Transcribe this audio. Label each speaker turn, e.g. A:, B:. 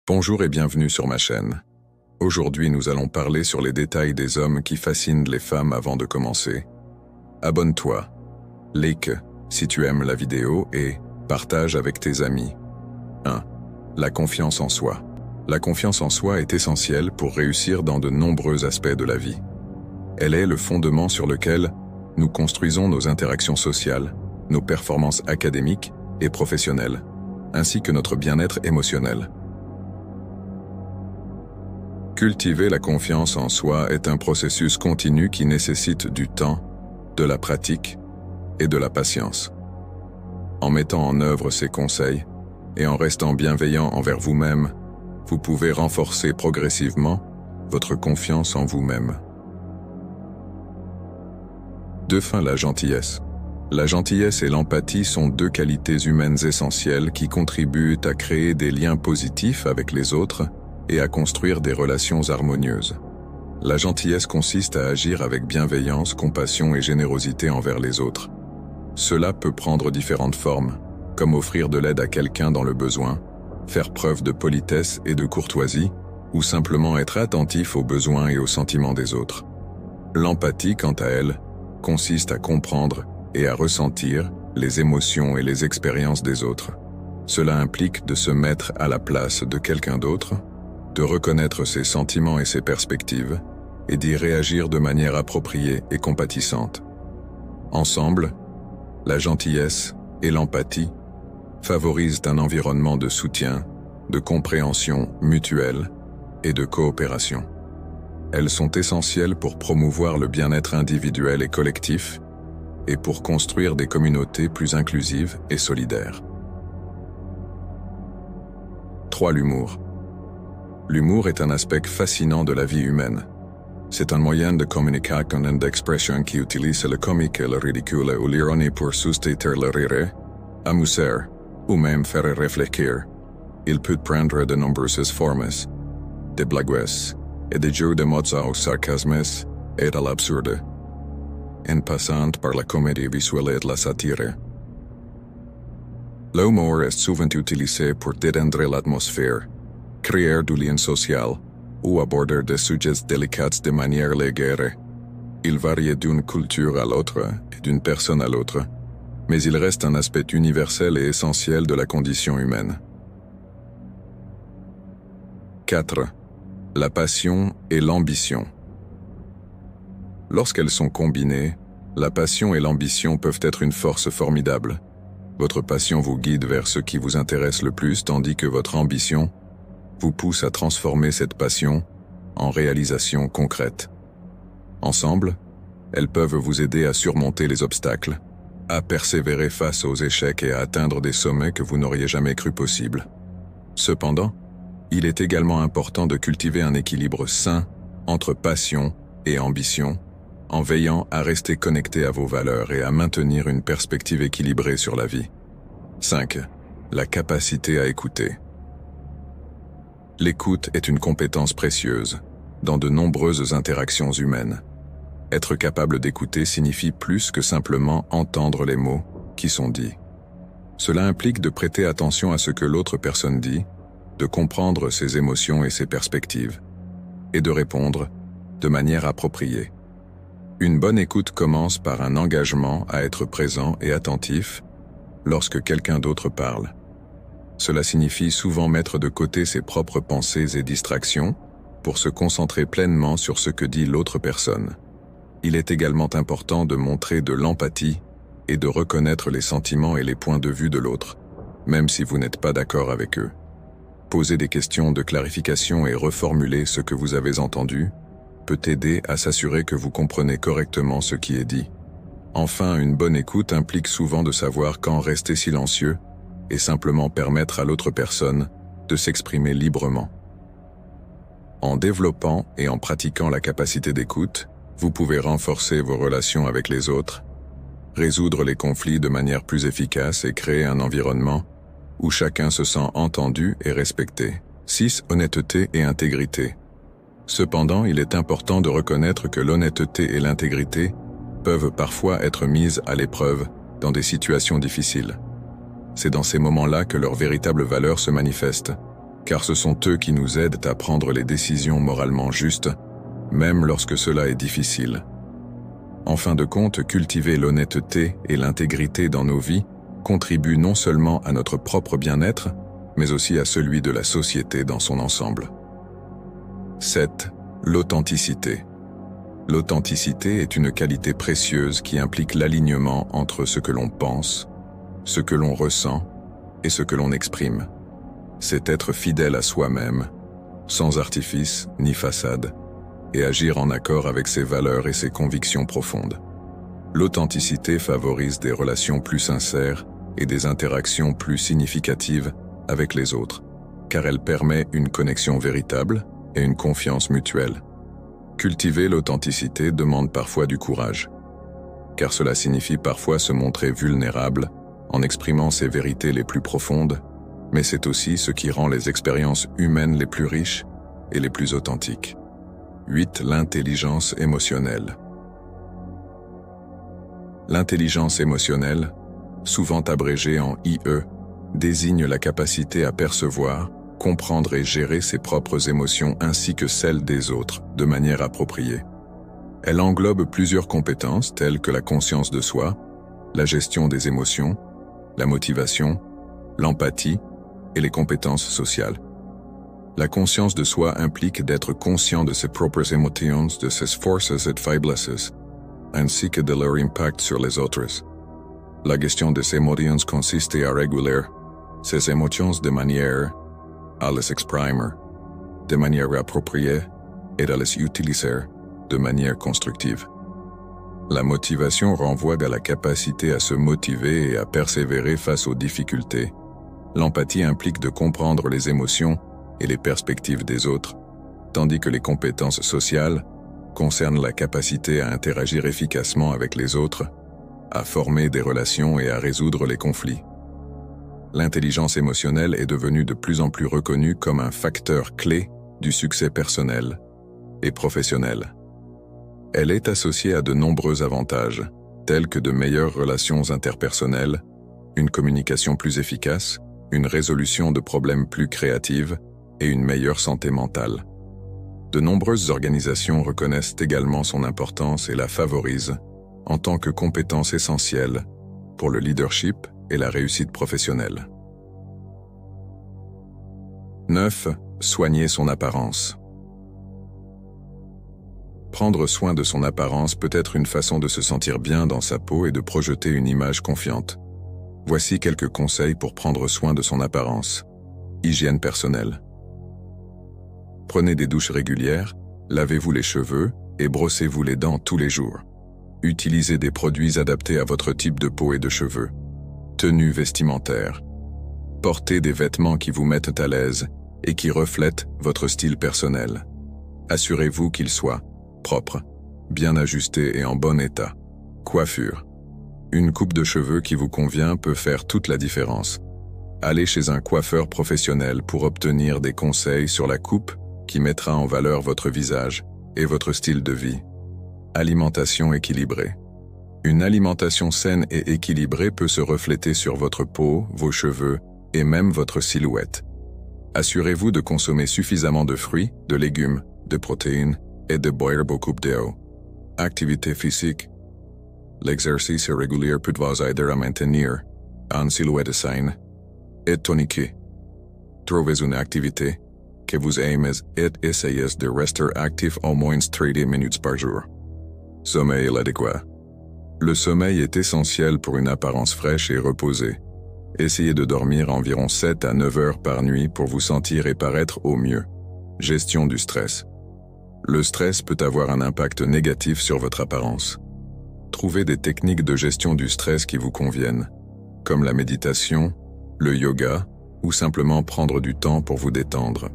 A: Bonjour et bienvenue sur ma chaîne. Aujourd'hui, nous allons parler sur les détails des hommes qui fascinent les femmes avant de commencer. Abonne-toi, like si tu aimes la vidéo et partage avec tes amis. 1. La confiance en soi. La confiance en soi est essentielle pour réussir dans de nombreux aspects de la vie. Elle est le fondement sur lequel nous construisons nos interactions sociales, nos performances académiques et professionnelles, ainsi que notre bien-être émotionnel. Cultiver la confiance en soi est un processus continu qui nécessite du temps, de la pratique et de la patience. En mettant en œuvre ces conseils et en restant bienveillant envers vous-même, vous pouvez renforcer progressivement votre confiance en vous-même. 2. La gentillesse. La gentillesse et l'empathie sont deux qualités humaines essentielles qui contribuent à créer des liens positifs avec les autres et à construire des relations harmonieuses. La gentillesse consiste à agir avec bienveillance, compassion et générosité envers les autres. Cela peut prendre différentes formes, comme offrir de l'aide à quelqu'un dans le besoin, faire preuve de politesse et de courtoisie, ou simplement être attentif aux besoins et aux sentiments des autres. L'empathie, quant à elle, consiste à comprendre et à ressentir les émotions et les expériences des autres. Cela implique de se mettre à la place de quelqu'un d'autre, de reconnaître ses sentiments et ses perspectives, et d'y réagir de manière appropriée et compatissante. Ensemble, la gentillesse et l'empathie favorisent un environnement de soutien, de compréhension mutuelle et de coopération. Elles sont essentielles pour promouvoir le bien-être individuel et collectif et pour construire des communautés plus inclusives et solidaires. 3. L'humour. L'humour est un aspect fascinant de la vie humaine. C'est un moyen de communication et d'expression qui utilise le comique et le ridicule ou l'ironie pour susciter le rire, amuser, ou même faire réfléchir. Il peut prendre de nombreuses formes, des blagues et des jeux de mots au sarcasme et à l'absurde, en passant par la comédie visuelle et la satire. L'humour est souvent utilisé pour détendre l'atmosphère, créer du lien social ou aborder des sujets délicats de manière légère. Il varie d'une culture à l'autre et d'une personne à l'autre, mais il reste un aspect universel et essentiel de la condition humaine. 4. La passion et l'ambition. Lorsqu'elles sont combinées, la passion et l'ambition peuvent être une force formidable. Votre passion vous guide vers ce qui vous intéresse le plus, tandis que votre ambition vous pousse à transformer cette passion en réalisation concrète. Ensemble, elles peuvent vous aider à surmonter les obstacles, à persévérer face aux échecs et à atteindre des sommets que vous n'auriez jamais cru possibles. Cependant, il est également important de cultiver un équilibre sain entre passion et ambition, en veillant à rester connecté à vos valeurs et à maintenir une perspective équilibrée sur la vie. 5. La capacité à écouter. L'écoute est une compétence précieuse dans de nombreuses interactions humaines. Être capable d'écouter signifie plus que simplement entendre les mots qui sont dits. Cela implique de prêter attention à ce que l'autre personne dit, de comprendre ses émotions et ses perspectives, et de répondre de manière appropriée. Une bonne écoute commence par un engagement à être présent et attentif lorsque quelqu'un d'autre parle. Cela signifie souvent mettre de côté ses propres pensées et distractions pour se concentrer pleinement sur ce que dit l'autre personne. Il est également important de montrer de l'empathie et de reconnaître les sentiments et les points de vue de l'autre, même si vous n'êtes pas d'accord avec eux. Poser des questions de clarification et reformuler ce que vous avez entendu peut aider à s'assurer que vous comprenez correctement ce qui est dit. Enfin, une bonne écoute implique souvent de savoir quand rester silencieux et simplement permettre à l'autre personne de s'exprimer librement. En développant et en pratiquant la capacité d'écoute, vous pouvez renforcer vos relations avec les autres, résoudre les conflits de manière plus efficace et créer un environnement où chacun se sent entendu et respecté. 6. Honnêteté et intégrité. Cependant, il est important de reconnaître que l'honnêteté et l'intégrité peuvent parfois être mises à l'épreuve dans des situations difficiles. C'est dans ces moments-là que leur véritable valeur se manifeste, car ce sont eux qui nous aident à prendre les décisions moralement justes, même lorsque cela est difficile. En fin de compte, cultiver l'honnêteté et l'intégrité dans nos vies contribue non seulement à notre propre bien-être, mais aussi à celui de la société dans son ensemble. 7. L'authenticité. L'authenticité est une qualité précieuse qui implique l'alignement entre ce que l'on pense, ce que l'on ressent et ce que l'on exprime. C'est être fidèle à soi-même, sans artifice ni façade, et agir en accord avec ses valeurs et ses convictions profondes. L'authenticité favorise des relations plus sincères et des interactions plus significatives avec les autres, car elle permet une connexion véritable et une confiance mutuelle. Cultiver l'authenticité demande parfois du courage, car cela signifie parfois se montrer vulnérable en exprimant ses vérités les plus profondes, mais c'est aussi ce qui rend les expériences humaines les plus riches et les plus authentiques. 8. L'intelligence émotionnelle. L'intelligence émotionnelle, souvent abrégée en IE, désigne la capacité à percevoir, comprendre et gérer ses propres émotions ainsi que celles des autres de manière appropriée. Elle englobe plusieurs compétences telles que la conscience de soi, la gestion des émotions, la motivation, l'empathie et les compétences sociales. La conscience de soi implique d'être conscient de ses propres émotions, de ses forces et faiblesses, ainsi que de leur impact sur les autres. La gestion des émotions consiste à réguler ces émotions de manière à les exprimer de manière appropriée et à les utiliser de manière constructive. La motivation renvoie à la capacité à se motiver et à persévérer face aux difficultés. L'empathie implique de comprendre les émotions et les perspectives des autres, tandis que les compétences sociales concernent la capacité à interagir efficacement avec les autres, à former des relations et à résoudre les conflits. L'intelligence émotionnelle est devenue de plus en plus reconnue comme un facteur clé du succès personnel et professionnel. Elle est associée à de nombreux avantages, tels que de meilleures relations interpersonnelles, une communication plus efficace, une résolution de problèmes plus créative et une meilleure santé mentale. De nombreuses organisations reconnaissent également son importance et la favorisent en tant que compétence essentielle pour le leadership et la réussite professionnelle. 9. Soigner son apparence. Prendre soin de son apparence peut être une façon de se sentir bien dans sa peau et de projeter une image confiante. Voici quelques conseils pour prendre soin de son apparence. Hygiène personnelle. Prenez des douches régulières, lavez-vous les cheveux et brossez-vous les dents tous les jours. Utilisez des produits adaptés à votre type de peau et de cheveux. Tenue vestimentaire. Portez des vêtements qui vous mettent à l'aise et qui reflètent votre style personnel. Assurez-vous qu'ils soient propres, bien ajustés et en bon état. Coiffure. Une coupe de cheveux qui vous convient peut faire toute la différence. Allez chez un coiffeur professionnel pour obtenir des conseils sur la coupe qui mettra en valeur votre visage et votre style de vie. Alimentation équilibrée. Une alimentation saine et équilibrée peut se refléter sur votre peau, vos cheveux et même votre silhouette. Assurez-vous de consommer suffisamment de fruits, de légumes, de protéines et de boire beaucoup d'eau. Activité physique. L'exercice régulier peut vous aider à maintenir une silhouette saine et tonique. Trouvez une activité que vous aimez et essayez de rester actif au moins 30 minutes par jour. Sommeil adéquat. Le sommeil est essentiel pour une apparence fraîche et reposée. Essayez de dormir environ 7 à 9 heures par nuit pour vous sentir et paraître au mieux. Gestion du stress. Le stress peut avoir un impact négatif sur votre apparence. Trouvez des techniques de gestion du stress qui vous conviennent, comme la méditation, le yoga ou simplement prendre du temps pour vous détendre.